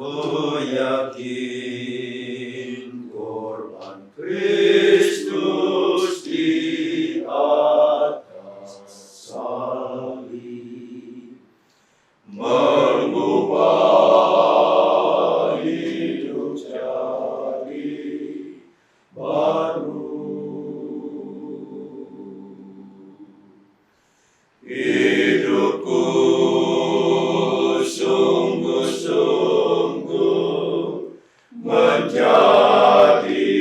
Ku yakin korban Kristus di atas salib mengubah hidup jadi baru. Hidupku sungguh-sungguh menjadi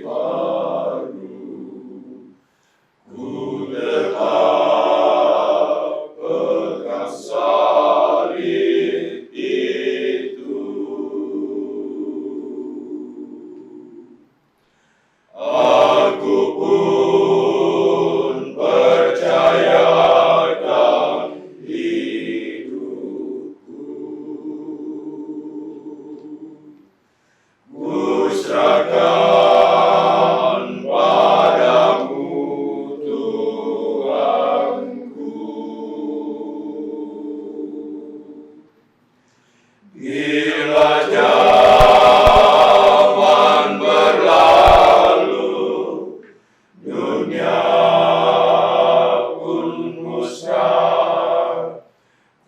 baru. Ku tetap pegang salib itu. Aku pun percaya serahkan padamu Tuhanku. Bila zaman berlalu, dunia pun musnah,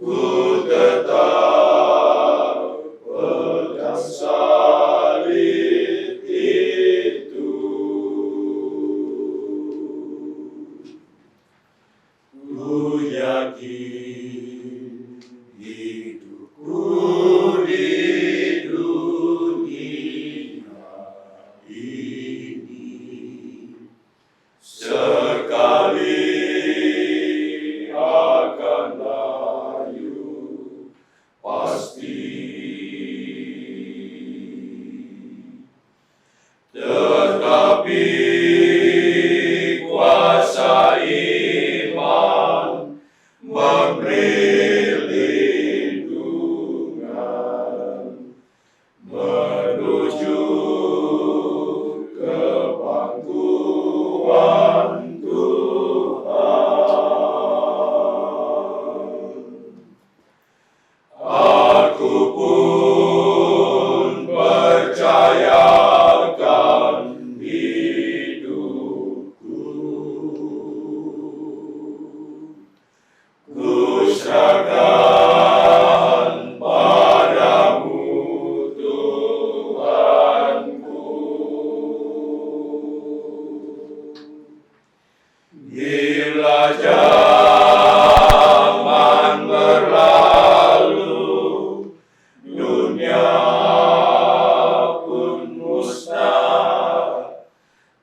ku tetap pegang salib itu. Ku yakin hidupku di dunia ini sekali akan layu pasti. Tetapi kuasa iman memberi lindungan menuju ke pangkuan Tuhan. Aku pun percayakan hidupku. Ku serahkan padamu Tuhanku. Bila zaman berlalu, dunia pun musnah,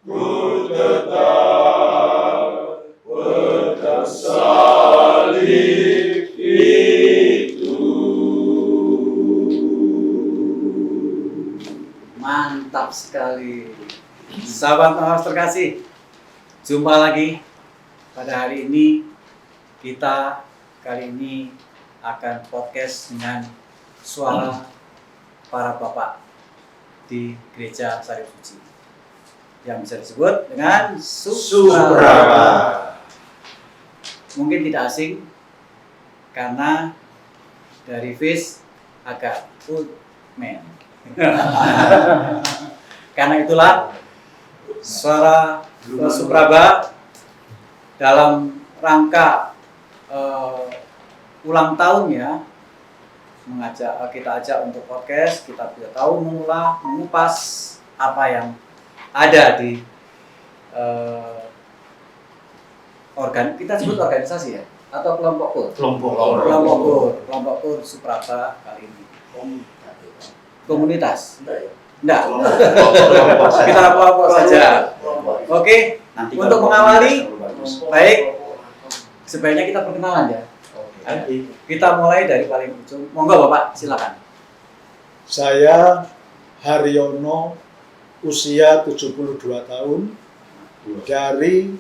ku tetap pegang salib itu. Mantap sekali. Sahabat Mawas terkasih, jumpa lagi pada hari ini. Kita kali ini akan podcast dengan suara para bapak di Gereja Salib Suci yang bisa disebut dengan Supraba. Mungkin tidak asing karena dari face agak old man. Karena itulah suara Supraba dalam rangka ulang tahunnya kita ajak untuk podcast. Kita bisa tahu mengupas apa yang ada di kita sebut organisasi ya atau kelompok KUR Supraba kali ini. Komunitas? Enggak. Kita kelompok saja. Oke. Nanti untuk mengawali, baik, sebaiknya kita perkenalan ya. Kita mulai dari paling ujung. Monggo Bapak, silakan. Saya Haryono, usia 72 tahun, dari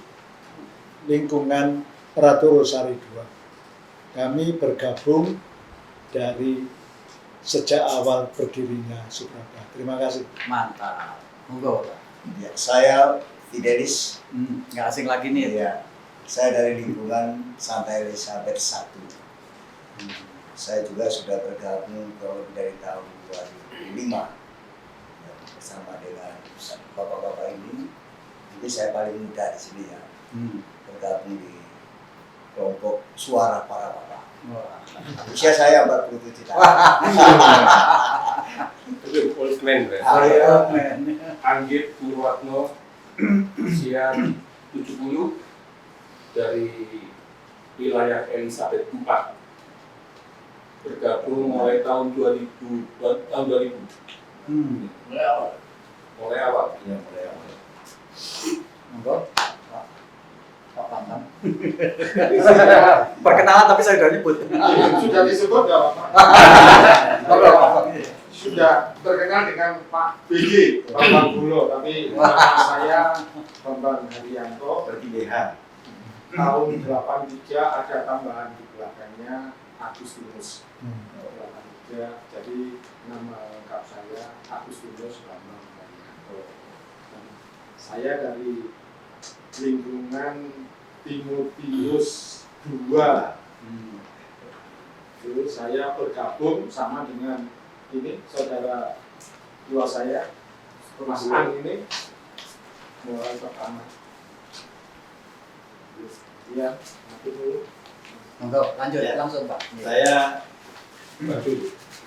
lingkungan Ratu Rosari II. Kami bergabung dari sejak awal berdirinya Supraba. Terima kasih. Mantap. Monggo Bapak. Ya, saya Fidelis. Nggak asing lagi nih. Ya, saya dari lingkungan Santa Elizabeth I. Saya juga sudah bergabung kurang lebih dari tahun 2005 ya, bersama dengan bapak-bapak ini. Jadi saya paling muda di sini ya, bergabung di kelompok suara para bapak. Usia saya 47 tahun. Itu old man, Bro. Anggit Nurwatno, usia 70, dari wilayah Elizabeth IV, bergabung mulai tahun 2000. Mulai awal. Iya, mulai awal. Monggo, Pak Bambang. Perkenalan tapi saya sudah nyebut. Sudah disebut nggak Pak? Sudah terkenal dengan Pak BG, Bambang Gulo, tapi nama saya Bambang Haryanto. Seperti BH. Tahun 83 ada tambahan di belakangnya Agustinus. 83, jadi nama lengkap saya Agustinus Bambang Haryanto. Dan saya dari lingkungan Timotius 2. Jadi saya bergabung sama dengan ini saudara tua saya, Mas Ang ini mulai pertama. Iya, nanti dulu. Monggo, lanjut langsung Pak. Saya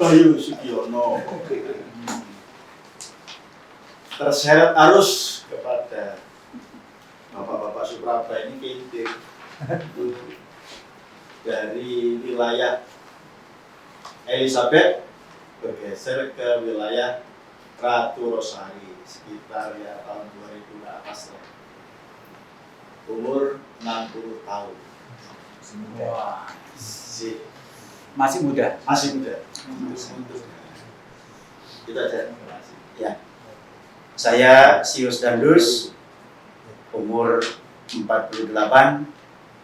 Bayu Sugiono, terseret arus kepada bapak-bapak Supraba ini kintir itu dari wilayah Elizabeth bergeser ke wilayah Ratu Rosari sekitar ya tahun 2000 ke atas lah. Umur 60 tahun. Wah, Si- masih muda. Masih muda. Itu aja. Ya. Saya Sius Dandus, umur 48,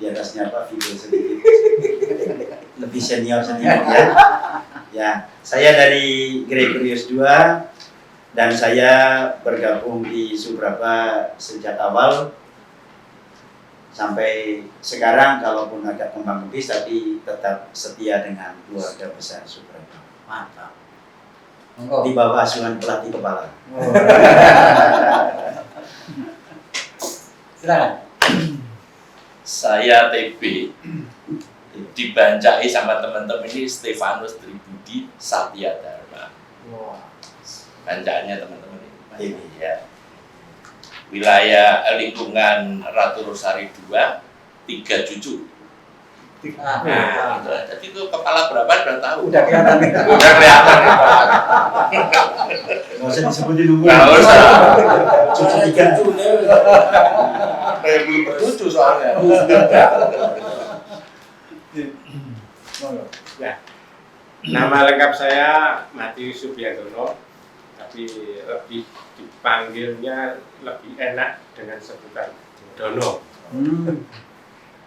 di atasnya Pak Fido sedikit. Lebih senior ya. Ya, saya dari Gregorius 2 dan saya bergabung di Subraba sejak awal sampai sekarang, kalaupun agak kembang kempis tapi tetap setia dengan keluarga besar Subraba. Mantap. Monggo. Di bawah asuhan pelatih kepala. Silakan. Saya TB, dibancai sama teman-teman ini Stefanus Tribudi Satya Dharma. Wah. Bancaannya teman-teman ini. TB. Ya. Wilayah lingkungan Ratu Rosari 2, 3 cucu. Nah, itu. Jadi itu kepala berapa udah tahu. Udah kelihatan nih. Udah kelihatan. Nggak usah disebutin umur. Nggak usah. Cucu 3. Belum bercucu soalnya. Monggo. Nama lengkap saya Matius Subiantono, tapi lebih dipanggilnya lebih enak dengan sebutan Dono.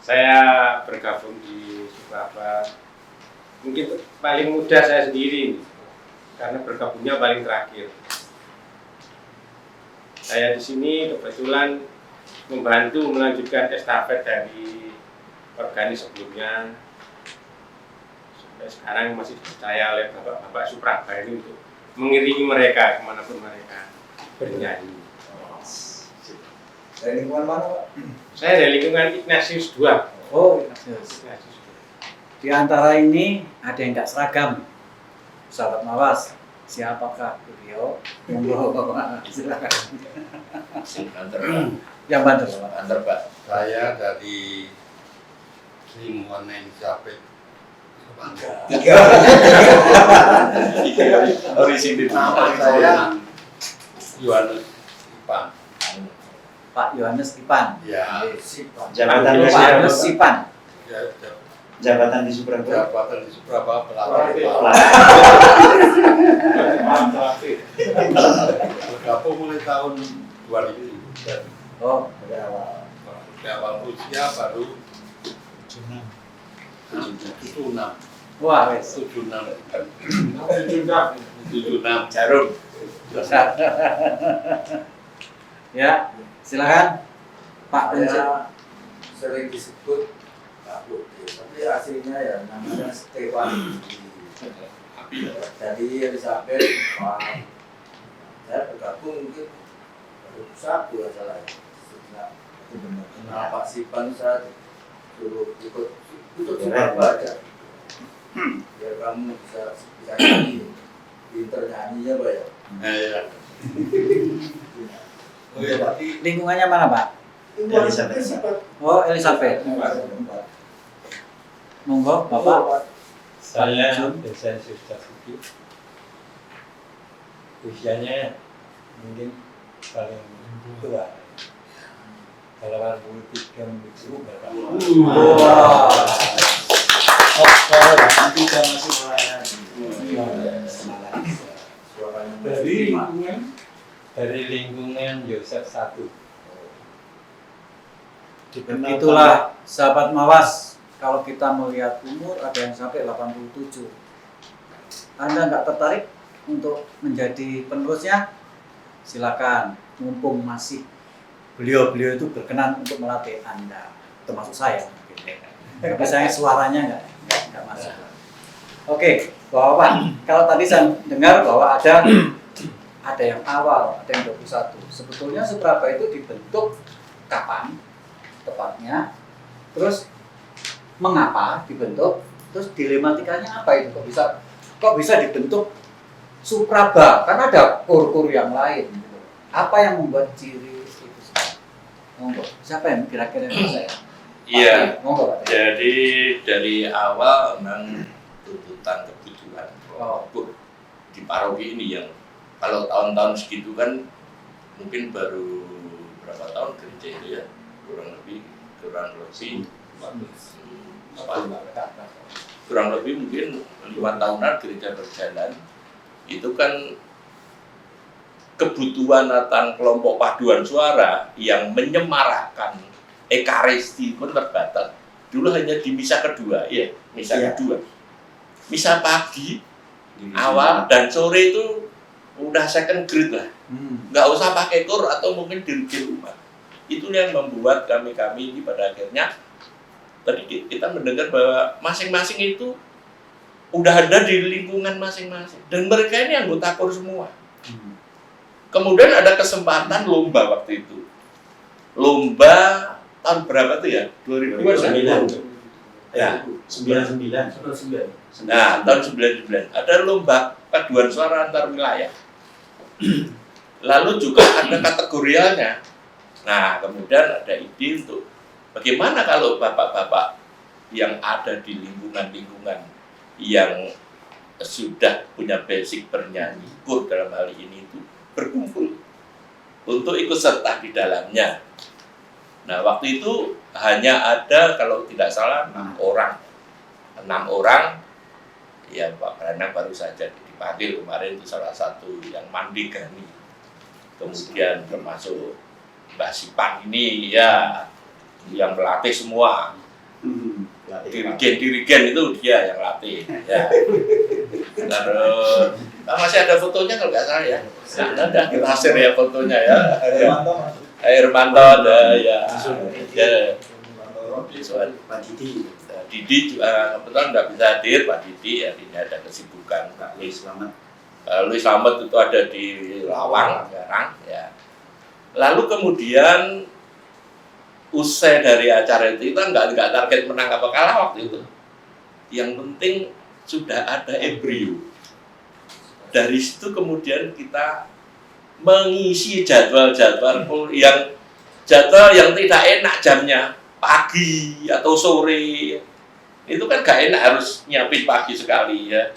Saya bergabung di Subraba mungkin paling muda saya sendiri karena bergabungnya paling terakhir. Saya di sini kebetulan membantu melanjutkan estafet dari organis sebelumnya. Sampai sekarang masih dipercaya oleh bapak-bapak Subraba ini untuk mengiringi mereka kemanapun mereka bernyanyi. Dari lingkungan mana, Pak? Saya dari lingkungan Ignatius 2. Oh, di antara ini ada yang nggak seragam. Sahabat Mawas, siapakah beliau? Monggo, silakan. Yang bantu, Pak. Antar Pak. Saya dari lingkungan Elizabeth. Orisinil. Nama saya Yohanes Ipan. Pak Yohanes Ipan. Ya, Jabatan Pak Yohanes Ipan. Jabatan di Subraba. jabatan di Subraba pelatih. Bergabung mulai tahun 2000. Oh, Di awal usia baru 76. wah, wes. 76 Jarum. Ya, silakan Pak Kunci. Saya sering disebut Tapi aslinya ya namanya Stefan. Jadi Elizabeth, saya bergabung mungkin 2001 ya salah ya. Nah, Pak Sipan saya suruh ikut Surabaya aja. Biar kamu bisa nyanyi, pinter nyanyinya Pak ya. Oh ya, berarti Lingkungannya mana Pak? Oh Elizabeth. Monggo Bapak. Saya Desa Susta Suki. Usianya mungkin paling tua. 83 minggu Bapak. Wah. Nanti kita masih melayani. Dari lingkungan Yosef 1. Itulah sahabat Mawas. Kalau kita melihat umur ada yang sampai 87. Anda nggak tertarik untuk menjadi penerusnya? Silakan, mumpung masih beliau itu berkenan untuk melatih Anda, termasuk saya. Tapi saya suaranya nggak masuk. Oke, Bapak, kalau tadi saya dengar bahwa ada yang awal, ada yang 21. Sebetulnya Supraba itu dibentuk kapan tepatnya? Terus mengapa dibentuk? Terus dilematikanya apa itu? Kok bisa dibentuk Supraba? Kan ada kur-kur yang lain. Gitu. Apa yang membuat ciri itu? Monggo. Siapa yang kira-kira yang bisa ya? Iya. Monggo Pak. Jadi dari awal memang tuntutan kebutuhan di paroki ini yang kalau tahun-tahun segitu kan mungkin baru berapa tahun gereja itu ya, kurang lebih mungkin 5 tahunan gereja berjalan. Itu kan kebutuhan akan kelompok paduan suara yang menyemarakkan Ekaristi pun terbatas. Dulu hanya di misa kedua, kedua. Misa pagi, awal dan sore itu udah second grade lah. Nggak usah pakai kur atau mungkin di rumah. Itu yang membuat kami ini pada akhirnya tadi kita mendengar bahwa masing-masing itu udah ada di lingkungan masing-masing dan mereka ini anggota kur semua. Kemudian ada kesempatan lomba waktu itu. Lomba tahun berapa tuh ya? 2009. Ya, 99. Nah, tahun 99 ada lomba paduan suara antar wilayah. Lalu juga ada kategorialnya. Nah, kemudian ada ide untuk bagaimana kalau bapak-bapak yang ada di lingkungan-lingkungan yang sudah punya basic bernyanyi, kur dalam hal ini itu berkumpul untuk ikut serta di dalamnya. Nah, waktu itu hanya ada kalau tidak salah 6 orang. 6 orang, ya Pak Branang baru saja dipanggil kemarin itu salah satu yang mandigani. Kemudian termasuk Mbak Sipan ini ya yang melatih semua. Dirigen itu dia yang latih. Ya. Terus masih ada fotonya kalau nggak salah ya. Nah, ada kita hasil ya fotonya ya. Hermanto ada ya. Pak Didi juga kebetulan nggak bisa hadir. Pak Didi ya ini ada kesibukan. Luis Slamet itu ada di Lawang sekarang ya. Lalu kemudian usai dari acara itu kita nggak target menang apa kalah waktu itu. Yang penting sudah ada embrio. Dari situ kemudian kita mengisi jadwal-jadwal yang tidak enak jamnya pagi atau sore. Itu kan gak enak harus nyiapin pagi sekali ya.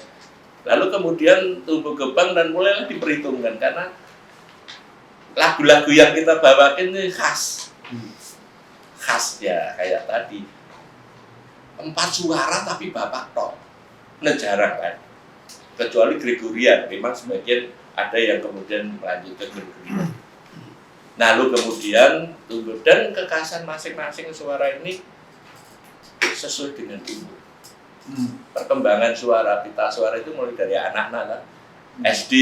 Lalu kemudian tumbuh kembang dan mulai diperhitungkan karena lagu-lagu yang kita bawakan ini khas ya kayak tadi 4 suara tapi bapak tok jarang kan kecuali Gregorian memang sebagian ada yang kemudian melanjutkan Gregorian. Nah lalu kemudian tumbuh dan kekhasan masing-masing suara ini sesuai dengan umur. Perkembangan suara pita suara itu mulai dari anak-anak lah. SD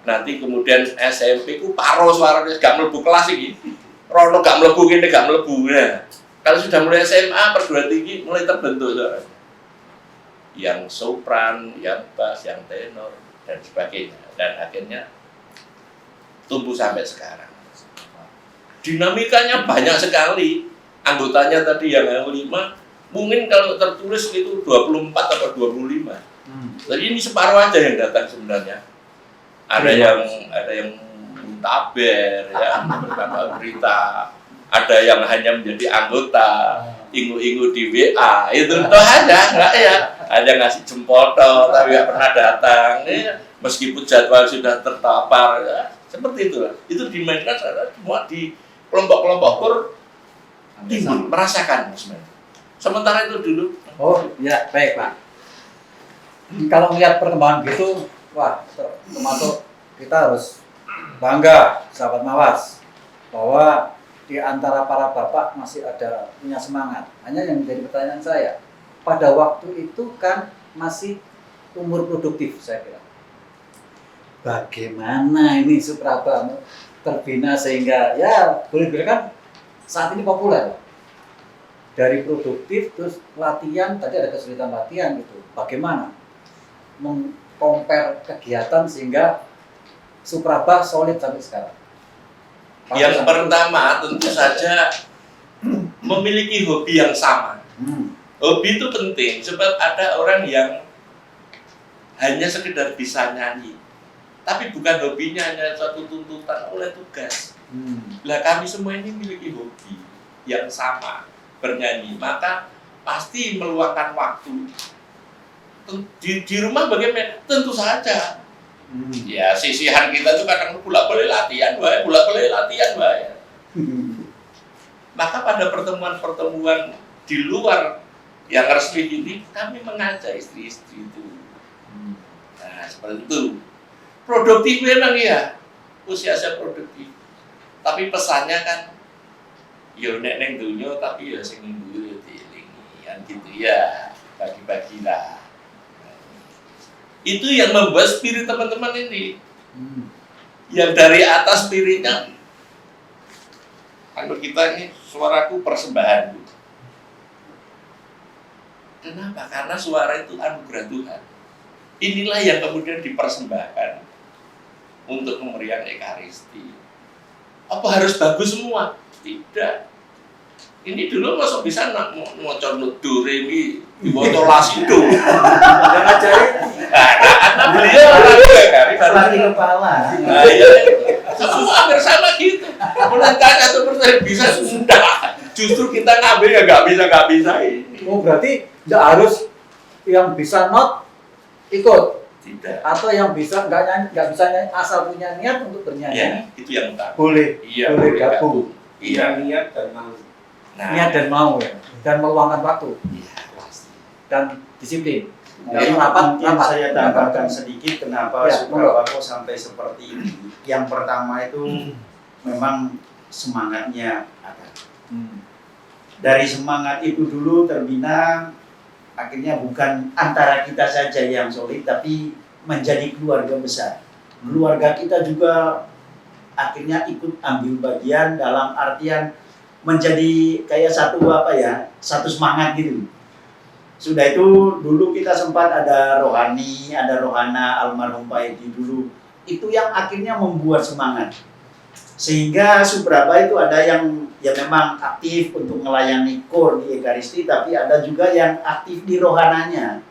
nanti kemudian SMP ku paro suaranya gak mlebu kelas iki. Rono gak mlebu kene gak mlebu. Nah, Kalau sudah mulai SMA, perguruan tinggi mulai terbentuk suaranya. Yang sopran, yang bass, yang tenor, dan sebagainya. Dan akhirnya tumbuh sampai sekarang. Dinamikanya banyak sekali. Anggotanya tadi yang 5, mungkin kalau tertulis itu 24 atau 25. Jadi ini separuh aja yang datang sebenarnya. Ada yang muntaber, ya, beberapa berita. Ada yang hanya menjadi anggota, ingu-ingu di WA, itu toh ada, enggak ya? Ada ngasih jempol toh, tapi nggak pernah datang. Ya, meskipun jadwal sudah tertapar, ya, seperti itulah. Itu dimainkan semua di kelompok-kelompok kur timbul, merasakan sebenarnya. Sementara itu dulu. Oh ya, baik Pak. Kalau melihat perkembangan gitu, wah, termasuk kita harus bangga, sahabat Mawas, bahwa di antara para bapak masih ada punya semangat. Hanya yang menjadi pertanyaan saya, pada waktu itu kan masih umur produktif saya kira. Bagaimana ini Supraba terbina sehingga ya boleh dikatakan saat ini populer. Dari produktif terus latihan, tadi ada kesulitan latihan gitu. Bagaimana mengcompare kegiatan sehingga Supraba solid sampai sekarang? Yang pertama tentu saja memiliki hobi yang sama. Hobi itu penting sebab ada orang yang hanya sekedar bisa nyanyi, tapi bukan hobinya hanya suatu tuntutan oleh tugas. Lah kami semua ini memiliki hobi yang sama, bernyanyi, maka pasti meluangkan waktu. Di rumah bagaimana? Tentu saja. Ya sisihan kita tuh kadang bolak-balik latihan, bolak-balik latihan, Maka pada pertemuan-pertemuan di luar yang resmi ini, kami mengajak istri-istri itu. Nah, seperti itu. Produktif memang ya, usia saya produktif. Tapi pesannya kan, yo nek neng dunia tapi ya sing ngguyu yo dielingi, kan gitu ya, bagi-bagilah. Itu yang membuat spirit teman-teman ini. Yang dari atas spiritnya, kalau kita ini suaraku persembahan. Kenapa? Karena suara itu anugerah Tuhan. Inilah yang kemudian dipersembahkan untuk pemberian Ekaristi. Apa harus bagus semua? Tidak. Ini dulu masuk bisa ngocor do re mi diwoto lasido. Yang ngajarin Karena beliau orang Ekari Lagi kepala. Nah, iya. Semua hampir sama gitu. Menentang atau bertanya bisa sudah. Justru kita ngambil ya nggak bisa ini. Oh berarti tidak harus yang bisa not ikut, Tidak. atau yang bisa nggak bisa nyanyi asal punya niat untuk bernyanyi. Ya, itu yang utama. Boleh, Iya, boleh gabung. Iya. niat dan mau. Nah, Niat dan mau ya, dan meluangkan waktu iya, pasti. dan disiplin. Mungkin, Rapat. saya tambahkan sedikit kenapa Ya, Supraba kok sampai seperti ini. Yang pertama itu memang semangatnya ada. Dari semangat itu dulu terbina, akhirnya bukan antara kita saja yang solid, tapi menjadi keluarga besar. Keluarga kita juga akhirnya ikut ambil bagian dalam artian menjadi kayak satu semangat gitu. Sudah itu dulu kita sempat ada rohani, ada rohana almarhum Pak Edi dulu. Itu yang akhirnya membuat semangat. Sehingga Supraba itu ada yang memang aktif untuk melayani kor di Ekaristi, tapi ada juga yang aktif di rohananya.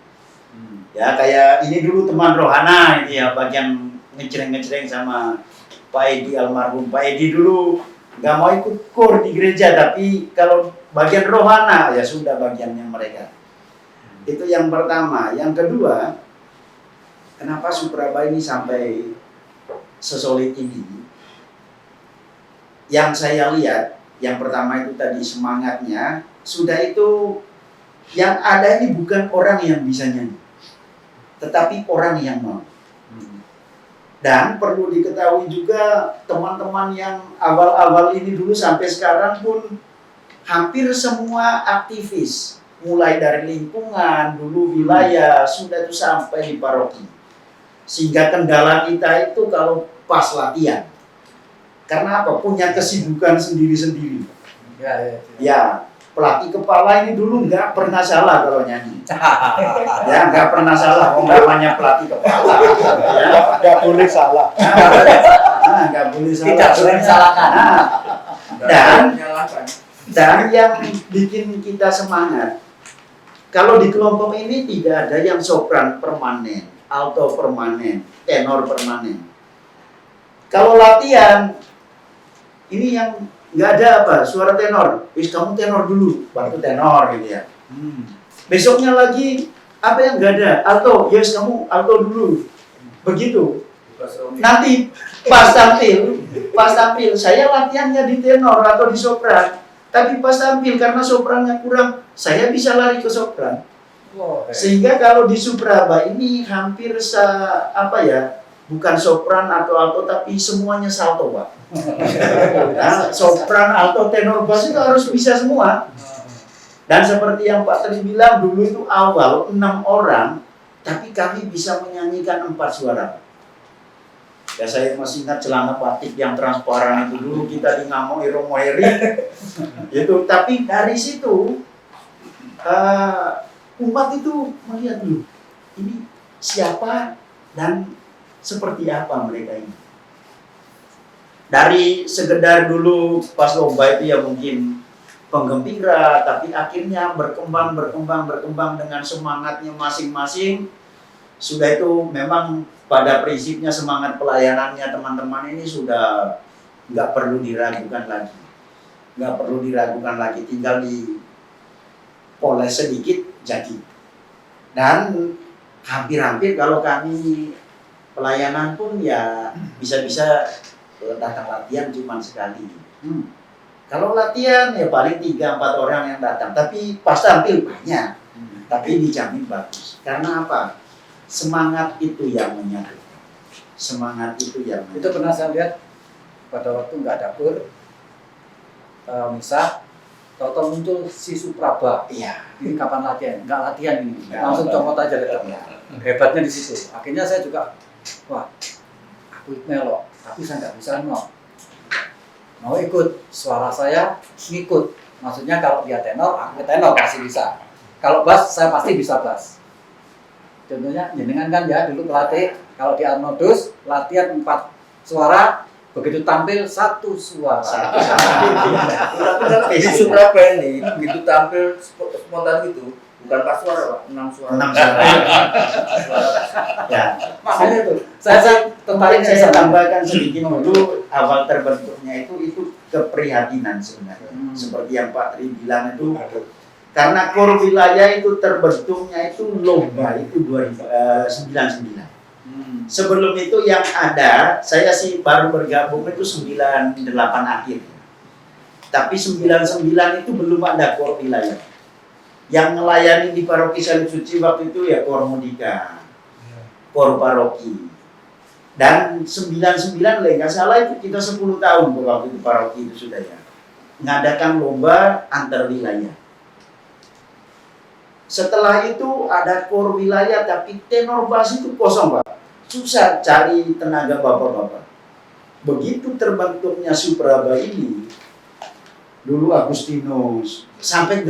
Ya kayak ini dulu teman rohana ini ya, bagian ngecreng sama Pak Edi almarhum. Pak Edi dulu nggak mau ikut kor di gereja, tapi kalau bagian rohana ya sudah bagiannya mereka. Itu yang pertama. Yang kedua, kenapa Supraba ini sampai sesolid ini? Yang saya lihat, yang pertama itu tadi semangatnya, sudah itu yang ada ini bukan orang yang bisa nyanyi, tetapi orang yang mau. Dan perlu diketahui juga teman-teman yang awal-awal ini dulu sampai sekarang pun hampir semua aktivis, mulai dari lingkungan, dulu wilayah, sudah itu sampai di paroki. Sehingga kendala kita itu kalau pas latihan. Karena apa? Punya kesibukan sendiri-sendiri. Ya. Ya, pelatih kepala ini dulu nggak pernah salah kalau nyanyi. Ya, nggak pernah salah. Namanya pelatih kepala. Ya, Nggak boleh salah. nggak boleh salah. Tidak boleh disalahkan. Dan yang bikin kita semangat, kalau di kelompok ini tidak ada yang sopran permanen, alto permanen, tenor permanen. Kalau latihan, ini yang nggak ada apa, suara tenor. Wis kamu tenor dulu, waktu tenor gitu ya. Besoknya lagi apa yang nggak ada, alto, yes kamu alto dulu. Begitu. Nanti pas tampil, saya latihannya di tenor atau di sopran. Tapi pas tampil karena soprannya kurang, saya bisa lari ke sopran. Sehingga kalau di Supraba ini hampir bukan sopran atau alto tapi semuanya salto, Pak. Nah, sopran, alto, tenor, bass itu harus bisa semua. Dan seperti yang Pak Tri bilang, dulu itu awal 6 orang, tapi kami bisa menyanyikan 4 suara. Ya saya masih ingat celana batik yang transparan itu dulu kita di Ngamo Romo Heri. Itu, tapi dari situ umat itu melihat dulu ini siapa dan seperti apa mereka ini. Dari sekedar dulu pas lomba itu ya mungkin penggembira, tapi akhirnya berkembang dengan semangatnya masing-masing. Sudah itu memang pada prinsipnya semangat pelayanannya teman-teman ini sudah nggak perlu diragukan lagi, tinggal dipoles sedikit jadi. Dan hampir-hampir kalau kami pelayanan pun ya bisa-bisa datang latihan cuma sekali. Kalau latihan ya paling 3-4 orang yang datang, tapi pas tampil banyak, tapi dijamin bagus. Karena apa? Semangat itu yang menyatukan. Itu pernah saya lihat pada waktu nggak ada kur, misah, tahu-tahu muncul si Supraba. Iya. Ini kapan latihan? Nggak latihan ini, Nggak langsung latihan. copot aja datang. Hebatnya di situ. Akhirnya saya juga, wah, aku melo, tapi saya nggak bisa mau ikut. Suara saya ngikut. Maksudnya kalau dia tenor, aku tenor pasti bisa. Kalau bass, saya pasti bisa bass. Contohnya jenengan kan ya dulu pelatih, kalau di Arnodus latihan 4 suara, begitu tampil 1 suara. Di Supraba ini begitu tampil spontan gitu, bukan pas suara Pak, 6 suara. 6 suara. Ya. Makanya itu saya tertarik Saya tambahkan sedikit dulu, awal terbentuknya itu keprihatinan sebenarnya. Seperti yang Pak Tri bilang itu, karena KOR wilayah itu terbentuknya itu lomba itu 99. Sebelum itu yang ada, saya sih baru bergabung itu 98 akhir. Tapi 99 itu belum ada KOR wilayah. Yang melayani di Paroki Salib Suci waktu itu ya KOR Mudika, KOR Paroki. Dan 99 nggak salah itu kita 10 tahun waktu itu paroki itu sudah ya. Mengadakan lomba antar wilayah. Setelah itu ada KOR wilayah tapi tenor bass itu kosong, Pak. Susah cari tenaga bapak-bapak. Begitu terbentuknya Supraba ini, dulu Agustinus sampai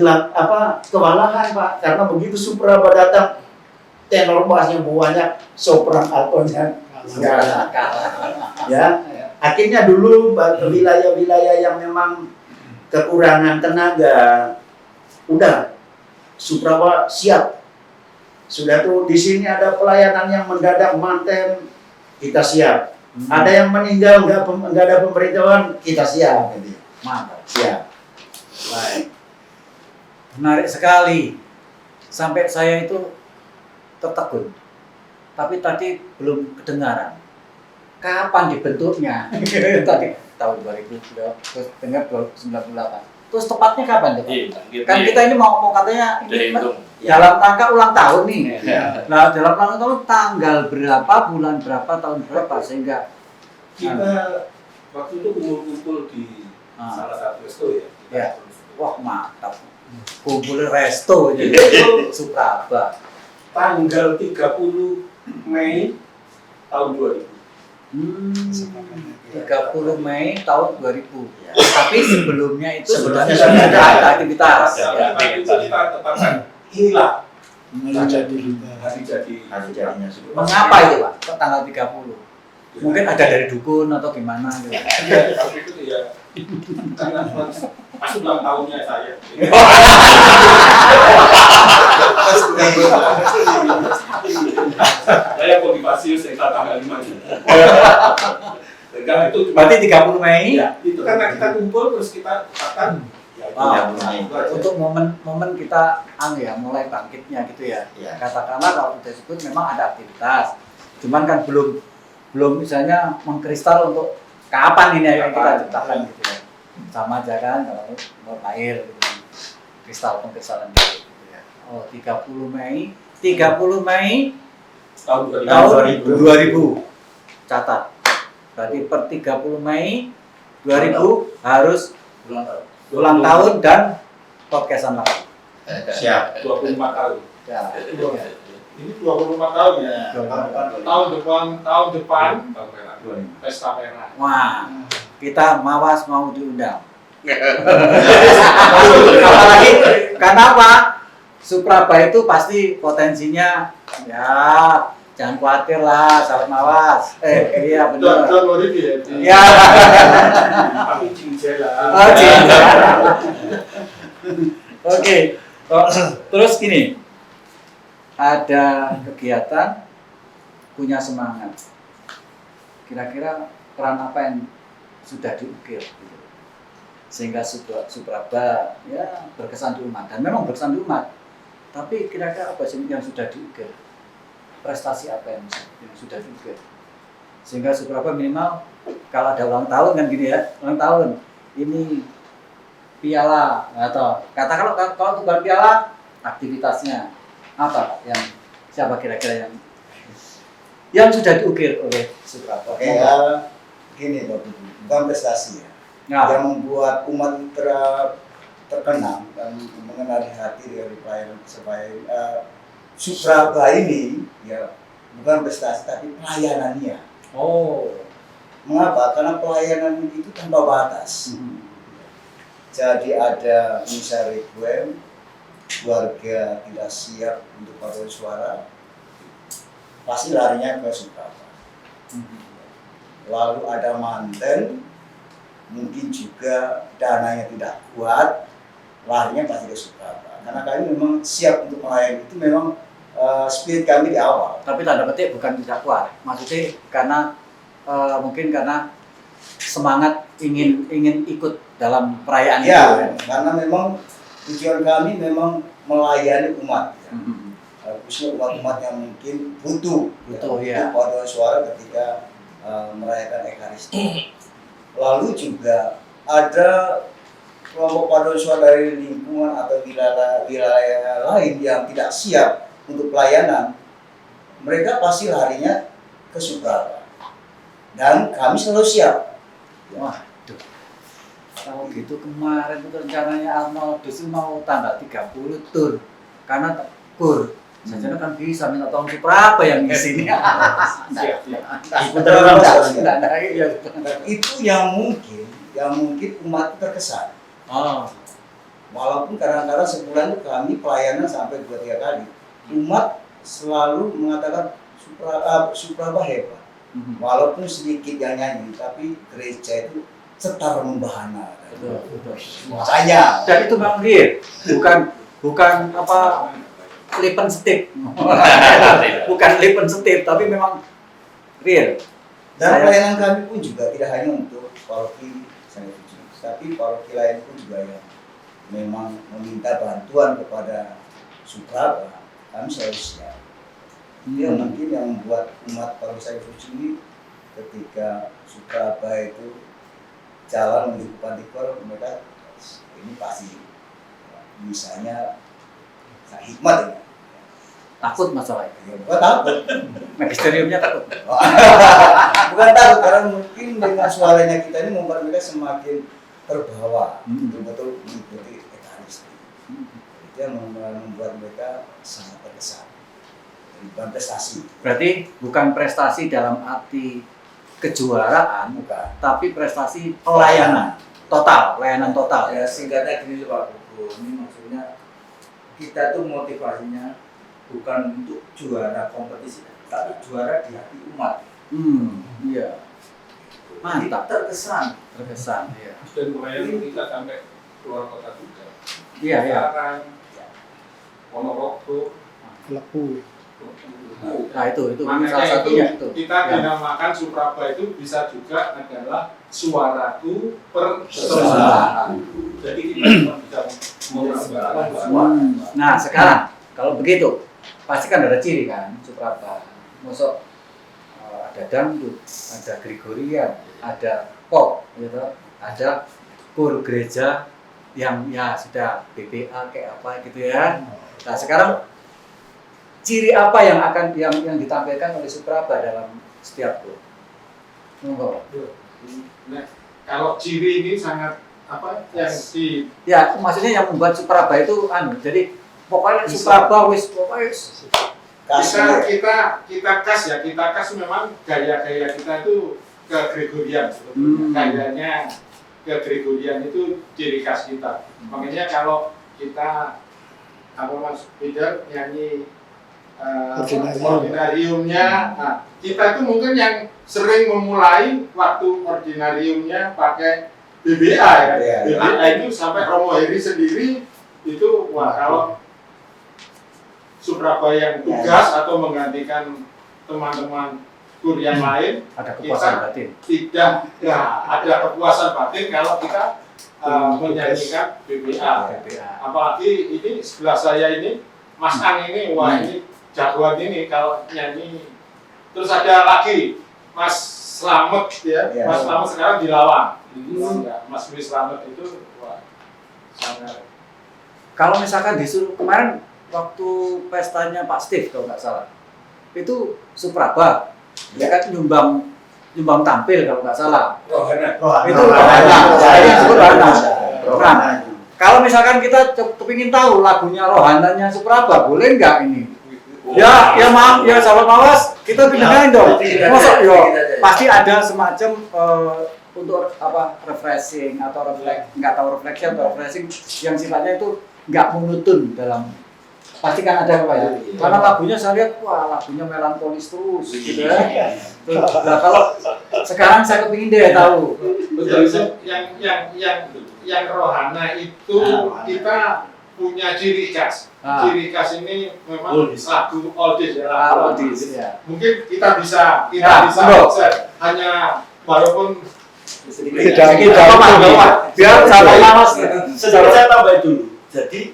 kewalahan, Pak, karena begitu Supraba datang tenor bassnya banyak, sopran altonya enggak kalah. Ya. Akhirnya dulu wilayah-wilayah yang memang kekurangan tenaga, udah Supraba siap. Sudah tuh di sini ada pelayanan yang mendadak manten, kita siap. Ada yang meninggal nggak ada pemberitahuan, kita siap. Gitu. Mantap. Siap. Baik. Menarik sekali. Sampai saya itu tertegun. Tapi tadi belum kedengaran. Kapan dibentuknya? Tadi tahun 2000, terus dengar 1998. Terus tepatnya kapan? Kan kita ini mau katanya ini dalam rangka ulang tahun nih. Nah, dalam rangka tahun tanggal berapa, bulan berapa, tahun berapa sehingga Kita waktu itu kumpul-kumpul di salah satu resto ya. Ya. Wah, mantap. Kumpul resto jadi Supraba. Tanggal 30 Mei tahun 2000. 30 Mei tahun 2000. Ya. Tapi sebelumnya itu Sebelumnya sudah sudah ada aktivitas. Ada. Tapi itu kita tetapkan inilah Hari jadi Hari jadinya sudah. Mengapa itu Pak? Kok tanggal 30? Mungkin ada dari dukun atau gimana gitu. Iya, tapi itu ya karena pas ulang tahunnya saya. Saya motivasi saya tanggal 5. Karena itu Berarti 30 Mei ya, itu karena kita kumpul terus kita akan Wow. Mei. untuk momen kita mulai bangkitnya gitu ya. Ya. Katakanlah kalau kita sebut memang ada aktivitas. Cuman kan belum misalnya mengkristal untuk kapan ini yang kita ciptakan gitu ya. Sama aja kan kalau mau lahir gitu. Kristal pengkristalan gitu ya. Oh, 30 Mei tahun tahun 2000. Catat. Berarti per 30 Mei 2000 harus ulang tahun dan podcastan lagi. Siap. 24 tahun. Ya. Ini 24 tahun ya. Tahun depan pesta merah. Wah, kita mawas mau diundang. Apalagi karena apa? Supraba itu pasti potensinya ya jangan khawatir lah sahabat mawas. Iya benar. Don't worry ya. Ya. Tapi cincela. Oh, cinta. Oke. Terus gini. Ada kegiatan punya semangat. Kira-kira peran apa yang sudah diukir gitu. Sehingga Supraba ya berkesan di umat dan memang berkesan di umat. Tapi kira-kira apa sih yang sudah diukir? Prestasi apa yang sudah diukir? Sehingga Supraba minimal kalau ada ulang tahun kan gini ya, ulang tahun ini piala atau katakan kalau bukan piala aktivitasnya apa yang siapa kira-kira yang sudah diukir oleh Supraba? Oke, gini Bapak Ibu, bukan prestasi ya. Nah, Yang membuat umat terkenang dan mengenali hati dari pelayanan supaya Supraba ini ya bukan prestasi tapi pelayanannya. oh, Mengapa? Karena pelayanan itu tanpa batas. Jadi ada misa requiem, keluarga tidak siap untuk paduan suara, pasti larinya ke Supraba. Lalu ada manten, mungkin juga dananya tidak kuat, larinya pasti ke Supraba. Karena kami memang siap untuk melayani, itu memang spirit kami di awal. tapi tanda petik bukan tidak kuat, maksudnya karena mungkin karena semangat ingin ikut dalam perayaan itu. Ya, karena memang tujuan kami memang melayani umat. Khususnya umat-umat yang mungkin butuh ya. paduan suara ketika merayakan Ekaristi. Lalu juga ada kelompok paduan suara dari lingkungan atau wilayah lain yang tidak siap untuk pelayanan, mereka pasti larinya ke Supraba. Dan kami selalu siap. Waduh, kalau gitu kemarin itu rencananya Arnoldus itu mau tanggal 30 tur karena kur. Sajana kan bisa minta tolong Supraba yang di sini. Itu yang mungkin umat itu terkesan. Oh, Walaupun kadang-kadang sebulan itu kami pelayanan sampai 2-3 kali. Umat selalu mengatakan Supraba hebat. Walaupun sedikit yang nyanyi, tapi gereja itu setara membahana. betul. Saya. Dan itu memang real, bukan apa lipen setip, bukan lipen setip, tapi memang real. Dan pelayanan kami pun juga tidak hanya untuk paroki Sangat Suci, tapi paroki lain pun juga yang memang meminta bantuan kepada Supraba, kami selalu siap. Ini yang mungkin yang membuat umat paroki Sangat Suci ini ketika Supraba itu jalan menuju Pantikor, mereka ini pasti misalnya hikmat ini. Takut masalahnya, Ya, bukan takut. magisteriumnya takut. Bukan takut, karena mungkin dengan suaranya kita ini membuat mereka semakin terbawa, betul-betul mengikuti Ekaristi. Itu yang membuat mereka sangat terkesan. Bukan prestasi. Berarti bukan prestasi dalam arti kejuaraan, Bukan. tapi prestasi pelayanan total, pelayanan total. Ya singkatnya gini loh Pak Gubernur, ini maksudnya kita tuh motivasinya bukan untuk juara kompetisi, tapi juara di hati umat. Iya. Mantap. Terkesan. Iya. Dan kemarin kita sampai keluar kota juga. Iya. Sekarang, Ponorogo, Lepu. Nah itu makanya salah satunya itu. kita dinamakan Supraba itu bisa juga adalah suaraku persembahan. Jadi kita cuma bisa mempersembahkan. Nah sekarang kalau begitu pasti kan ada ciri kan Supraba. Masuk ada dangdut, ada Gregorian, ada pop, gitu, ada kur gereja yang ya sudah BPA kayak apa gitu ya. Nah sekarang ciri apa yang akan yang ditampilkan oleh Supraba dalam setiap kur? Monggo. Nah, kalau ciri ini sangat apa yang di Ya maksudnya yang membuat Supraba itu jadi pokoknya Supraba wis pokoknya kita kas memang gaya-gaya kita itu ke Gregorian sebetulnya. Gayanya ke Gregorian itu ciri khas kita. Makanya kalau kita Mas Peter nyanyi ordinariumnya, nah, kita itu mungkin yang sering memulai waktu ordinariumnya pakai BBA ya. BBA itu sampai Romo Heri sendiri itu kalau Supraba yang tugas atau menggantikan teman-teman kur yang lain, ada kepuasan batin. Tidak ada kepuasan batin kalau kita menyanyikan BBA. Apalagi ini sebelah saya ini Mas Ang ini, wah ini jagoan ini kalau nyanyi. Terus ada lagi Mas Slamet ya, Mas Slamet sekarang di Lawang. Mas Louis Slamet itu wah sangat. Kalau misalkan disuruh kemarin waktu pestanya Pak Steve kalau nggak salah, itu Supraba, ya kan nyumbang tampil kalau nggak salah. Rohana. Itu Rohana. Saya yang sebut Rohana. Nah, kalau misalkan kita kepingin tahu lagunya Rohananya Supraba, boleh nggak ini? Ya sahabat Mawas, kita pindahin dong. Masuk pasti ada semacam untuk apa refreshing atau nggak tahu reflection atau refreshing yang sifatnya itu nggak monoton dalam. Pasti kan ada apa ya? Karena lagunya saya lihat lagunya melankolis terus gitu ya. Nah kalau sekarang saya kepingin deh tahu. Betul. Yang Rohana itu kita punya ciri khas. Ciri khas ini memang lagu oldies ya. Oldies ya. Mungkin kita bisa hanya walaupun Sedikit biar sahabat Mawas Sedikit saya tambahin dulu. Jadi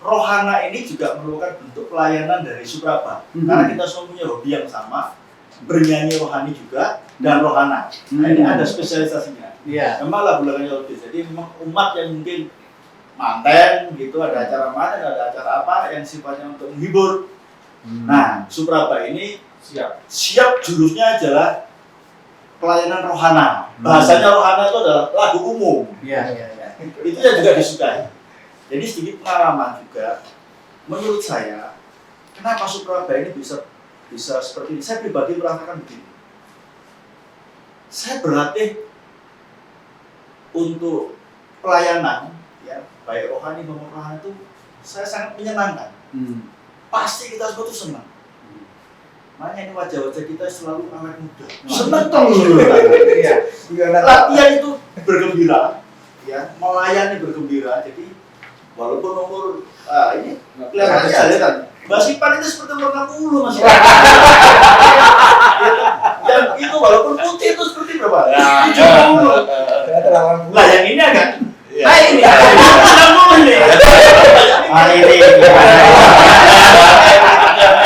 Rohana ini juga merupakan bentuk pelayanan dari Supraba. Karena kita semua punya hobi yang sama, bernyanyi rohani juga dan rohana. Nah ini ada spesialisasinya. Iya. Memang lagu-lagunya oldies. Jadi memang umat yang mungkin manten gitu, ada acara manten, ada acara apa yang sifatnya untuk menghibur. Nah, Supraba ini siap jurusnya adalah pelayanan rohana. Bahasanya rohana itu adalah lagu umum. Iya. Itu yang juga disukai. Jadi sedikit pengalaman juga, menurut saya, kenapa Supraba ini bisa seperti ini? Saya pribadi merasakan begini. Saya berlatih untuk pelayanan, ya baik rohani maupun rohani itu, saya sangat menyenangkan. Pasti kita semua itu senang. Makanya ini wajah-wajah kita selalu awet muda. Senang terus. Latihan itu bergembira, ya melayani bergembira. Jadi walaupun umur ini kelihatannya ya kan Mbak Sipan itu seperti umur 60 Mas. Dan itu walaupun putih itu seperti berapa? 70. Lah yang ini agak ini 60 nih. Ini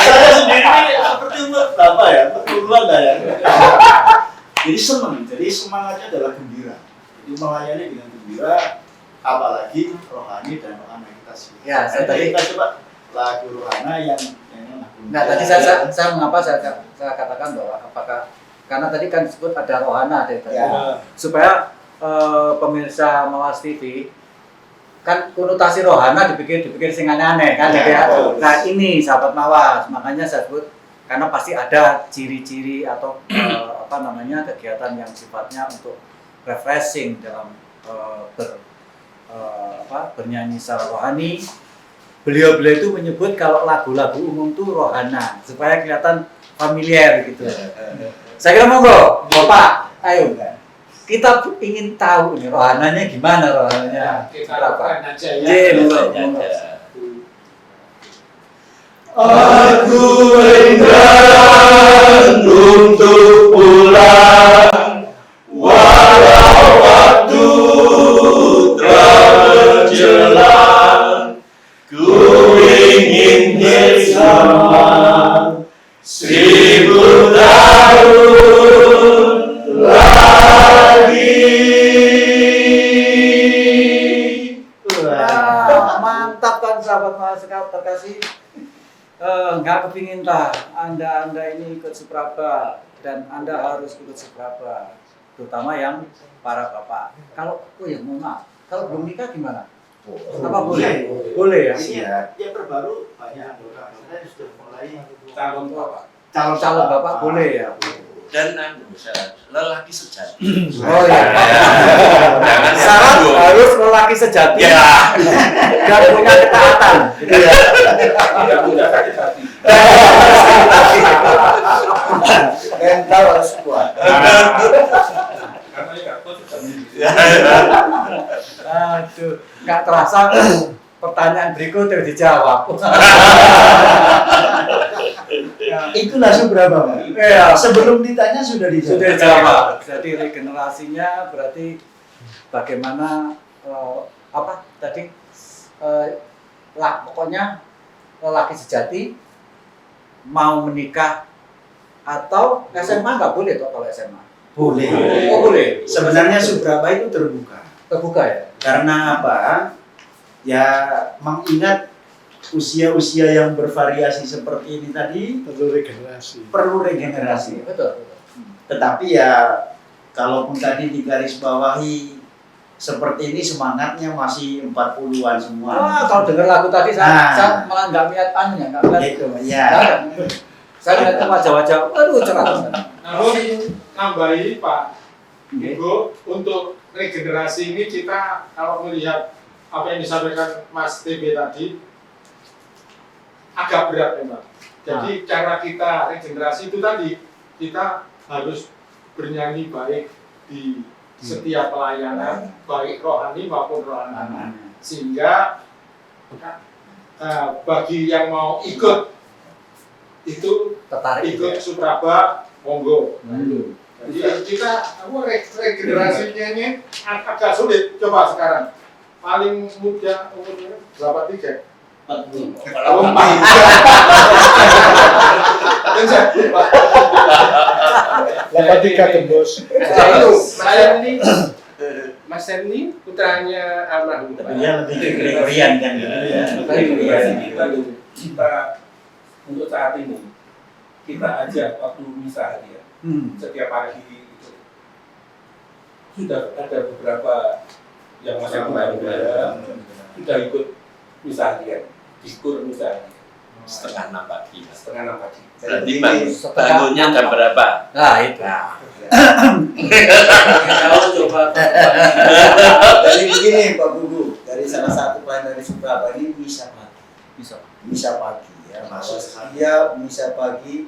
saya sendiri seperti umur berapa ya? 40-an lah ya. Jadi senang, jadi semangatnya adalah gembira. Jadi melayani dengan gembira. Apalagi rohani dan rohana kita sih. Ya, saya tadi kita coba lagu rohana yang tadi saya mengapa saya katakan bahwa apakah karena tadi kan disebut ada rohana ada supaya pemirsa Mawas TV kan konotasi rohana dipikir sing aneh-aneh kan ya. Nah ini sahabat Mawas, makanya saya sebut karena pasti ada ciri-ciri atau kegiatan yang sifatnya untuk refreshing dalam bernyanyi secara rohani. Beliau-beliau itu menyebut kalau lagu-lagu umum itu rohana supaya kelihatan familiar gitu. Saya kira monggo, Bapak, ayo kita ingin tahu nih rohananya gimana rohananya. Kita lakukan aja ya. Aku enggan untuk pulang walau waktu telah berjalan. Ku ingin bersama 1000 tahun lagi. Mantap kan sahabat mahasiswa terkasih. Nggak kepingin lah anda ini ikut Supraba dan Anda harus ikut Supraba, terutama yang para bapak. Kalau mohon maaf, kalau belum nikah gimana? Apa boleh? Boleh ya? Yang terbaru banyak anggota yang sudah mulai Calon bapak. Calon bapak boleh ya? Dan lelaki sejati. Oh iya. Jangan Syarat harus lelaki sejati. Ya. Dan punya ketaatan. Gitu ya. Tidak mudah sakit hati. Mental harus kuat. Karena nggak kuat bisa sendiri. Aduh, nggak terasa pertanyaan berikut udah dijawab. itulah Supraba, Pak. Iya. Sebelum ditanya sudah dijawab. Sudah dijawab. Jadi regenerasinya berarti bagaimana pokoknya lelaki sejati mau menikah atau SMA nggak boleh toh kalau SMA? Boleh. Oh boleh. Sebenarnya Supraba itu terbuka. Terbuka ya? Karena apa? Ya mengingat usia-usia yang bervariasi seperti ini tadi Perlu regenerasi. perlu regenerasi. Betul. Tetapi ya kalaupun tadi digarisbawahi seperti ini semangatnya masih 40-an semua. Wah, kalau dengar lagu tadi saya malah nggak lihat nggak lihat. Gitu, ya. Saya lihat wajah-wajah, aduh cerah. Namun nambahi Pak Ibu, untuk regenerasi ini kita kalau melihat apa yang disampaikan Mas TB tadi agak berat memang. Jadi cara kita regenerasi itu tadi kita harus bernyanyi baik di setiap pelayanan, baik rohani maupun rohani. Sehingga bagi yang mau ikut itu Tertarik ikut Supraba, monggo. Jadi kita regenerasinya ini agak sulit. Coba sekarang paling muda umurnya berapa? 3? Kalau 4. Lapan tiga tembus. Saya ini Mas Erni putranya almarhum. Dia lebih ke Gregorian kan gitu ya. Kita untuk saat ini kita ajak waktu misa harian setiap pagi itu sudah ada beberapa yang masih muda sudah ikut misa harian, diskur misa harian. Setengah 6 pagi. Setengah 6 pagi. Berarti bangunnya jam berapa? Nah itu. Kalau coba Jadi begini Pak Bubu, dari salah satu pelayan dari Supraba ini misa pagi. Misa pagi ya. Maksud dia misa pagi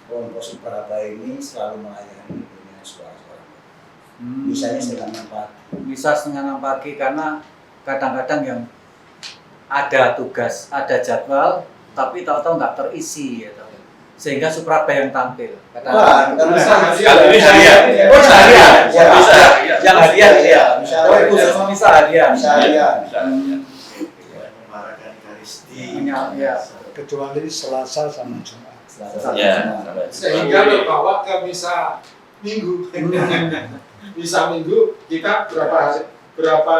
kelompok Supraba ini selalu melayani dengan suara-suara. Misanya setengah 6 pagi. Bisa setengah 6 pagi karena kadang-kadang yang ada tugas, ada jadwal, tapi tahu-tahu nggak terisi ya, sehingga Supraba yang tampil. Wah, karena Ini harian. Oh harian, Ya, Bisa. yang harian ya. Bisa Oh harian. khusus misa harian. Misa harian. Menyemarakan Ekaristi. Ya. Kecuali Selasa sama Jumat. Ya. Sehingga dibawa ke misa minggu. Misa minggu kita berapa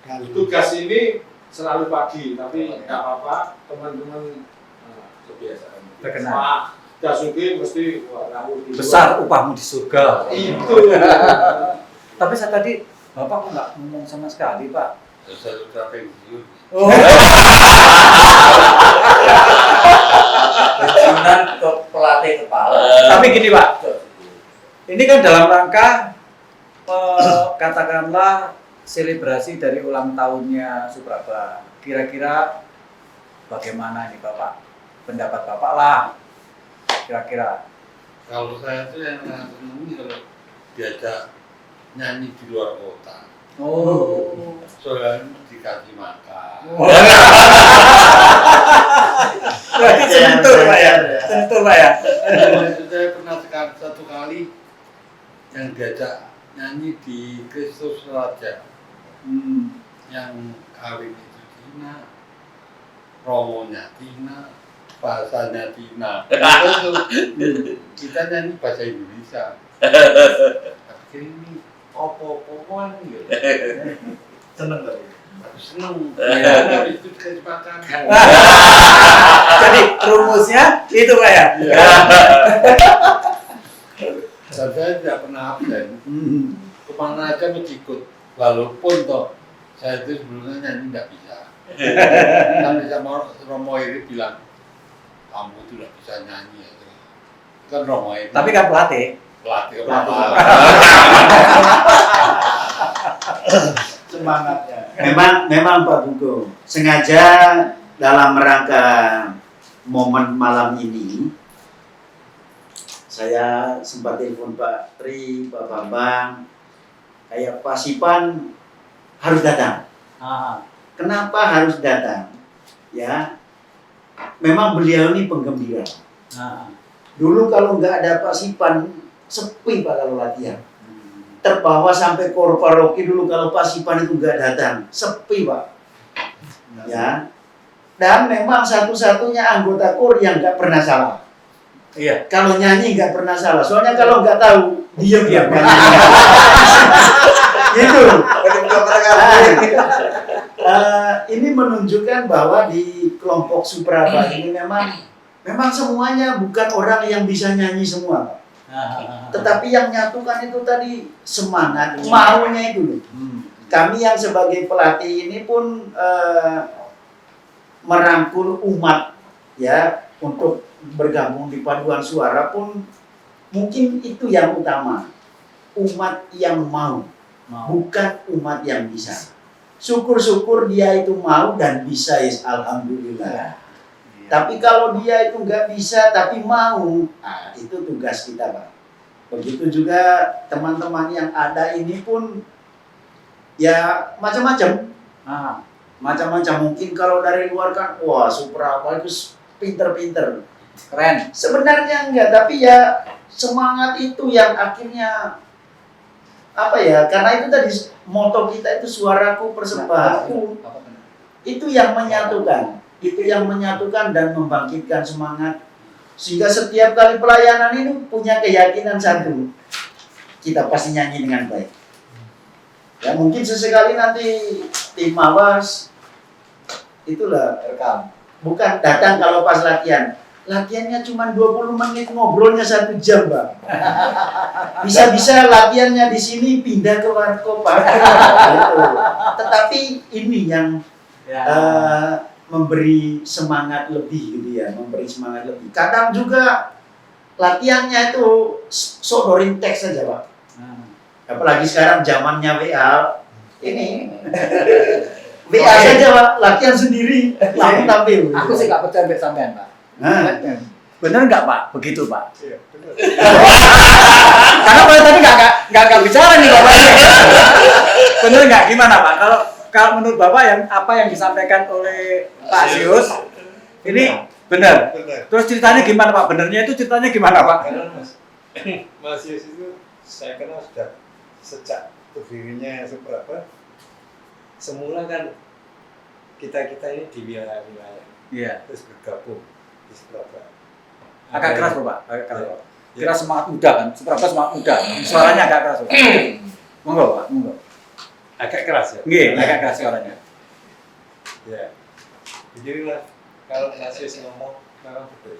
Kali. tugas ini selalu pagi, tapi nggak apa-apa teman-teman kebiasaan. Terkenal. Pak Dasuki mesti ngawur di luar. Besar upahmu di surga. Itu. Tapi saya tadi Bapak kok nggak ngomong sama sekali Pak. Selalu traffic Oh. Pensiunan Tapi gini Pak, ini kan dalam rangka katakanlah selebrasi dari ulang tahunnya Supraba. Kira-kira bagaimana nih Bapak? Pendapat Bapak lah, kira-kira. Kalau saya tuh yang seneng kalau diajak nyanyi di luar kota. Oh. Soalnya dikasih makan. Berarti sentul Pak ya? Sentul Pak ya? Saya pernah satu kali yang diajak nyanyi di Kristus Raja. Yang kawin itu Tina, Romonya Tina, bahasanya Tina. Kita nyanyi bahasa Indonesia. Tapi ini opo-opoan gitu. Seneng tadi. Seneng. Ya, itu dikasih makan. Jadi rumusnya itu Pak ya? Dan saya tidak pernah absen. Kemana aja mesti ikut. Walaupun toh saya itu sebelumnya nyanyi tidak bisa. Tapi sama Romo Iri bilang, kamu itu tidak bisa nyanyi. Kan Romo Iri. Tapi kan pelatih. Pelatih. Semangatnya. Memang Pak Bugo sengaja dalam rangka momen malam ini saya sempat telepon Pak Tri, Pak Bambang, kayak Pak Sipan harus datang. Kenapa harus datang? Ya, memang beliau ini penggembira. Dulu kalau nggak ada Pak Sipan, sepi Pak kalau latihan. Terbawa sampai kor paroki dulu kalau Pak Sipan itu nggak datang, sepi Pak. Ya, dan memang satu-satunya anggota kor yang nggak pernah salah. Iya. Kalau nyanyi nggak pernah salah. Soalnya kalau nggak tahu, diam ya. Gitu. Ini menunjukkan bahwa di kelompok Supraba ini memang semuanya bukan orang yang bisa nyanyi semua. Tetapi yang nyatukan itu tadi semangat, maunya itu. Kami yang sebagai pelatih ini pun merangkul umat ya untuk bergabung di paduan suara pun mungkin itu yang utama. Umat yang mau. Bukan umat yang bisa. Syukur-syukur dia itu mau dan bisa, alhamdulillah. Tapi kalau dia itu nggak bisa tapi mau, itu tugas kita Pak. Begitu juga teman-teman yang ada ini pun ya macam-macam. Macam-macam. Mungkin kalau dari luar kan, wah Supraba itu pinter-pinter. Keren. Sebenarnya enggak, tapi ya semangat itu yang akhirnya apa ya? Karena itu tadi moto kita itu suaraku persembahanku. Itu yang menyatukan. Itu yang menyatukan dan membangkitkan semangat. Sehingga setiap kali pelayanan ini punya keyakinan satu. Kita pasti nyanyi dengan baik. Ya mungkin sesekali nanti tim mawas itulah rekam. Bukan datang kalau pas latihan. Latihannya cuma 20 menit, ngobrolnya 1 jam, Bang. Bisa-bisa latihannya di sini pindah ke warkop, Pak. Gitu. Tetapi ini yang memberi semangat lebih gitu ya, memberi semangat lebih. Kadang juga latihannya itu sodorin teks saja, Pak. Apalagi sekarang zamannya WA. Ini WA saja, Pak. Latihan sendiri, langsung tampil. Aku sih nggak percaya sampean, Pak. Bener nggak Pak? Begitu Pak? Iya, benar. Karena Pak tadi nggak bicara nih Bapak. Bener nggak? Gimana Pak? Kalau menurut Bapak apa yang disampaikan oleh Pak Sius ini benar. Terus ceritanya gimana Pak? Benernya itu ceritanya gimana Pak? Karena Mas Yus itu saya kenal sudah sejak berdirinya Supraba. Semula kan kita ini di wilayah-wilayah. Iya. Terus bergabung di Supraba. Agak keras Pak. Agak keras Pak. Kira semangat muda kan? Supraba semangat muda. Suaranya agak keras Pak. Monggo Pak, monggo. Agak keras ya. Nggih, agak keras suaranya. Ya. Beginilah kalau Mas Yus ngomong memang betul.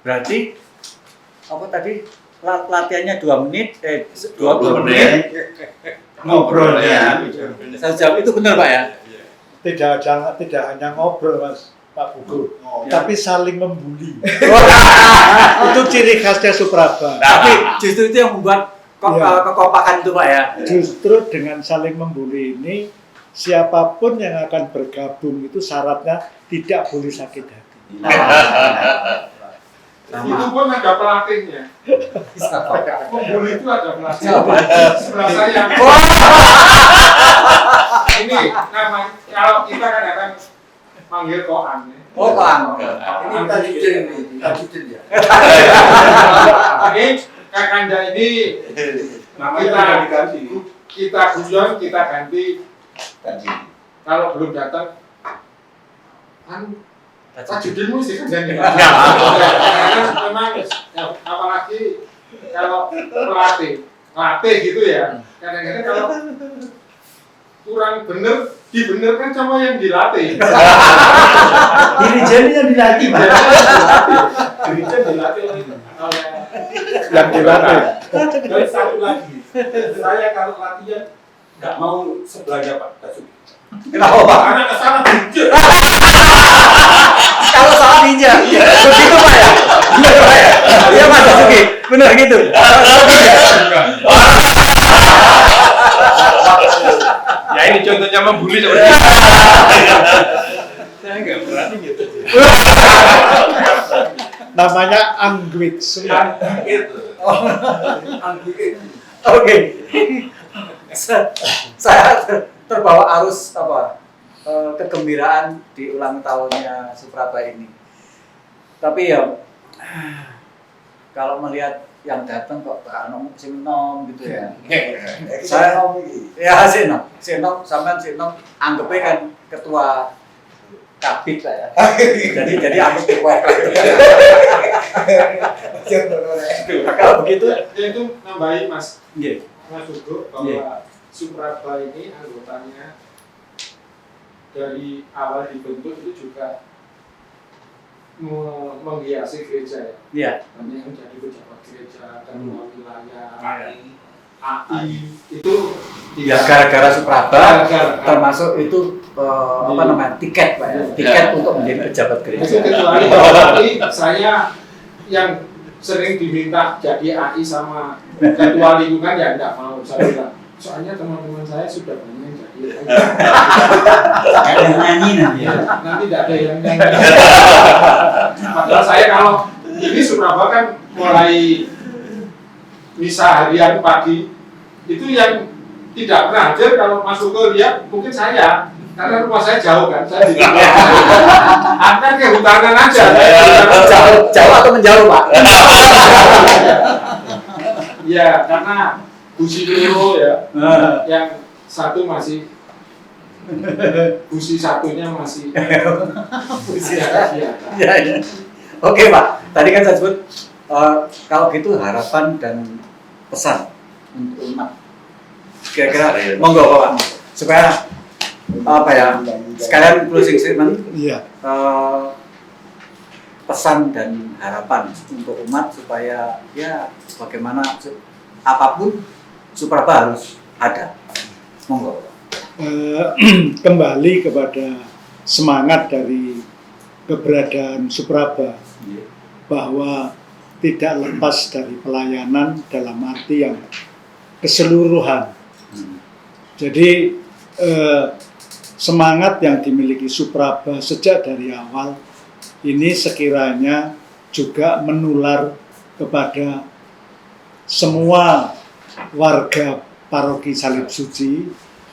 Berarti apa tadi latihannya 2 menit 20 menit ngobrolnya. 1 jam itu benar Pak ya? Tidak hanya ngobrol Mas Pak Buku. Oh, Tapi saling membuli. Itu ciri khasnya Supraba. Tapi justru itu yang membuat Iya. kekompakan itu Pak ya. Justru dengan saling membuli ini, siapapun yang akan bergabung itu syaratnya tidak boleh sakit hati. itu pun ada pelatihnya. Membuli itu ada pelatihnya. Sebelah saya. Ini nama kalau kita kadang-kadang panggil koan. Oh Bang. Ini tadi ya. Ini Kakanda ini Namanya diganti. kita guyon, kita ganti. Kalau belum datang, kan Tajudinmu sih kan ganti. Karena memang apalagi kalau pelatih gitu ya. Kadang-kadang kalau kurang bener, dibenerkan sama yang dilatih. Dirijen yang dilatih, Pak. Dirijen dilatih oleh Yang dilatih. Dan satu lagi, saya kalau latihan nggak mau sebelahnya Pak Basuki. Kenapa Pak? Karena kesana buncit. Kalau salah ninja, begitu Pak ya? Benar Pak ya? Iya Pak Basuki, benar gitu. Ya ini contohnya membuli seperti itu. Saya nggak berani gitu. Namanya angguit semua. Oke. Saya terbawa arus kegembiraan di ulang tahunnya Supraba ini. Tapi ya kalau melihat yang datang kok Pak Anom sing nom gitu ya. Saya ya Sinom sampean Sinom anggapnya kan ketua kabit lah ya. Jadi anggap ketua. Kalau begitu itu nambahin Mas. Nggih. Mas Hugo bahwa Supraba ini anggotanya dari awal dibentuk itu juga menghiasi gereja ya. Iya. Banyak yang jadi pejabat gereja dan wilayah AI itu ya gara-gara Supraba Gara-gara. termasuk itu tiket Pak ya. Tiket untuk menjadi pejabat itu gereja. kecuali kalau AI saya yang sering diminta jadi AI sama ketua lingkungan ya enggak mau saya bilang. Soalnya teman-teman saya sudah banyak yang jadi AI. Ada yang nyanyi nanti. Nanti tidak ada yang nyanyi. Padahal saya kalau ini Supraba kan mulai misa harian pagi itu yang tidak pernah hadir kalau masuk ke lihat mungkin saya karena rumah saya jauh kan saya di akan kehutanan aja. Jauh atau menjauh Pak? Ya karena busi Leo ya yang satu masih busi satunya masih Ya. Oke Pak, tadi kan saya sebut kalau gitu harapan dan pesan untuk umat. Kira-kira monggo Pak, supaya sekalian closing statement, Iya. pesan dan harapan untuk umat supaya ya bagaimana apapun Supraba harus ada. Monggo. Kembali kepada semangat dari keberadaan Supraba bahwa tidak lepas dari pelayanan dalam arti yang keseluruhan. Jadi semangat yang dimiliki Supraba sejak dari awal ini sekiranya juga menular kepada semua warga Paroki Salib Suci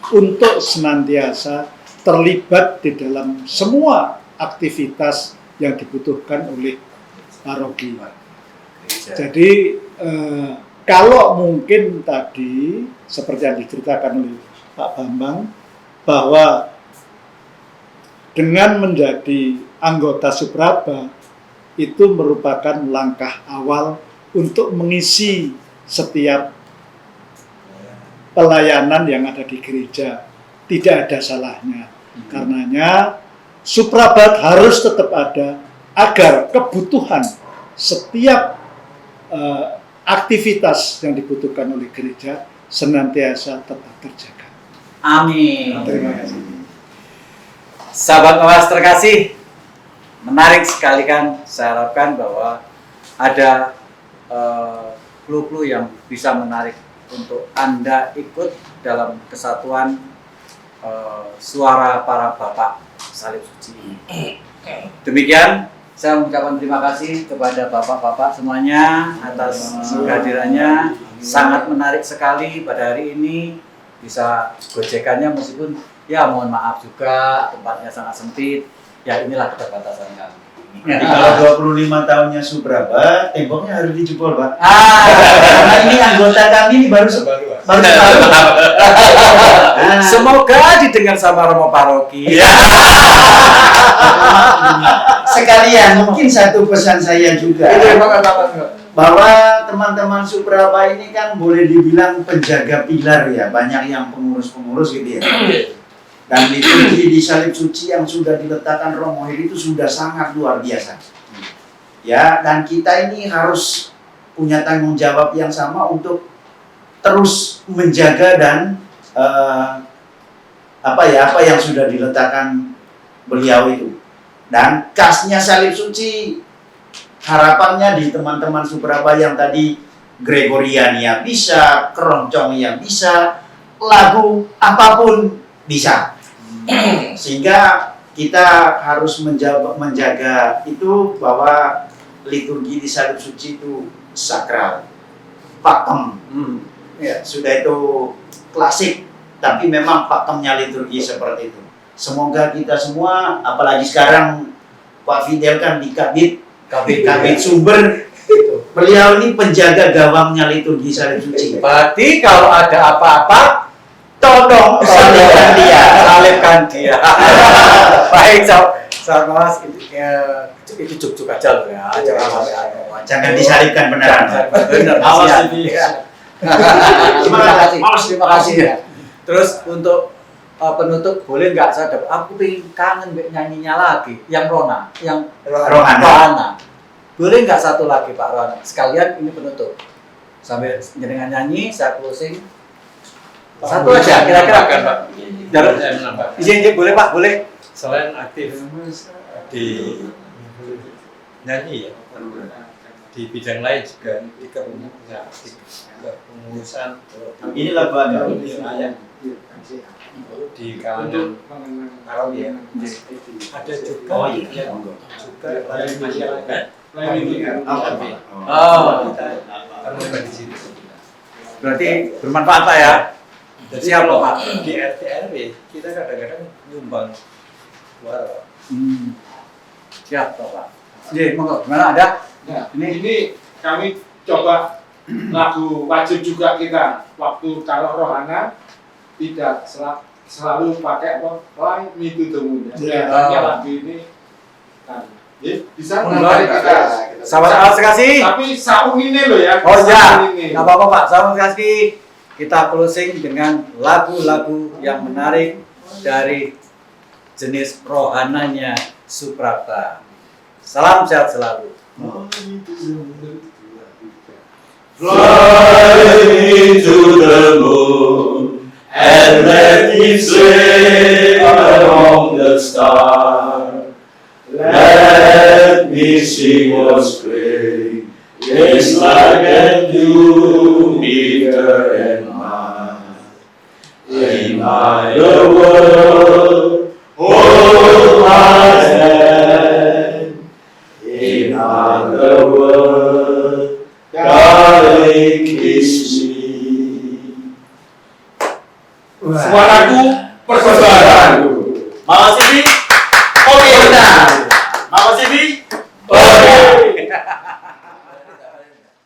untuk senantiasa terlibat di dalam semua aktivitas yang dibutuhkan oleh paroki. Jadi kalau mungkin tadi seperti yang diceritakan oleh Pak Bambang bahwa dengan menjadi anggota Supraba itu merupakan langkah awal untuk mengisi setiap pelayanan yang ada di gereja. Tidak ada salahnya. Karenanya Supraba harus tetap ada agar kebutuhan setiap aktivitas yang dibutuhkan oleh gereja senantiasa tetap terjaga. Amin. Terima kasih. Sahabat Mawas terkasih, menarik sekali kan. Saya harapkan bahwa ada clue-clue yang bisa menarik untuk Anda ikut dalam kesatuan suara para bapak salib suci. Demikian, saya mengucapkan terima kasih kepada bapak-bapak semuanya atas kehadirannya. Sangat menarik sekali pada hari ini, bisa gojekannya meskipun ya mohon maaf juga tempatnya sangat sempit. Ya inilah keterbatasan kami. Jadi kalau 25 tahunnya Supraba, temboknya harus dijebol, Pak. Karena ini anggota kami ini baru baru. Semoga didengar sama Romo Paroki. Sekalian, mungkin satu pesan saya juga. Bahwa teman-teman Supraba ini kan boleh dibilang penjaga pilar ya. Banyak yang pengurus-pengurus gitu ya. Dan liturgi di salib suci yang sudah diletakkan Romo Heri itu sudah sangat luar biasa. Ya, dan kita ini harus punya tanggung jawab yang sama untuk terus menjaga dan apa yang sudah diletakkan beliau itu. Dan khasnya salib suci, harapannya di teman-teman Supraba yang tadi Gregorian ya bisa, keroncong ya bisa, lagu apapun bisa. Sehingga kita harus menjaga itu bahwa liturgi di salib suci itu sakral, pakem. Ya, sudah itu klasik, tapi memang pakemnya liturgi seperti itu. Semoga kita semua, apalagi sekarang Pak Fidel kan di Kabit Sumber, beliau ini penjaga gawangnya liturgi salib suci. Berarti kalau ada apa-apa, tolong salibkan dia. Baik, Sahabat Mas, itu cuk-cuk aja loh ya. Jangan disalibkan beneran. Bener. Awas ini. Terima kasih ya. Terus untuk penutup, boleh nggak saya dapat? Aku pengen kangen nyanyinya lagi, yang Rona, yang Rohana. Boleh nggak satu lagi Pak Rohana? Sekalian ini penutup. Sambil jenengan nyanyi, saya closing. Satu aja kira-kira kan Pak. Izin boleh Pak, boleh. Selain aktif di nyanyi ya, di bidang lain juga di kepengurusan. Ini lagu agama di kalangan Arab ya. Ada juga juga lain masyarakat. Di sini. Berarti bermanfaat Pak ya. Jadi kalau di RT RW kita kadang-kadang nyumbang suara. Siap Pak. Jadi monggo, gimana ada? Nah, ini kami coba lagu wajib juga kita waktu kalau Rohana tidak selalu pakai apa? Fly Me to the Moon. Ya, lagu ini kan bisa mulai kita. Sama-sama sekali. Tapi saung ini loh ya. Oh ya, nggak apa-apa Pak. Sama sekali. Kita closing dengan lagu-lagu yang menarik dari jenis rohananya Supraba. Salam sehat selalu. Fly me to the moon and let me sway along the star. Let me see what's great. It's like a new meter and mine. In my world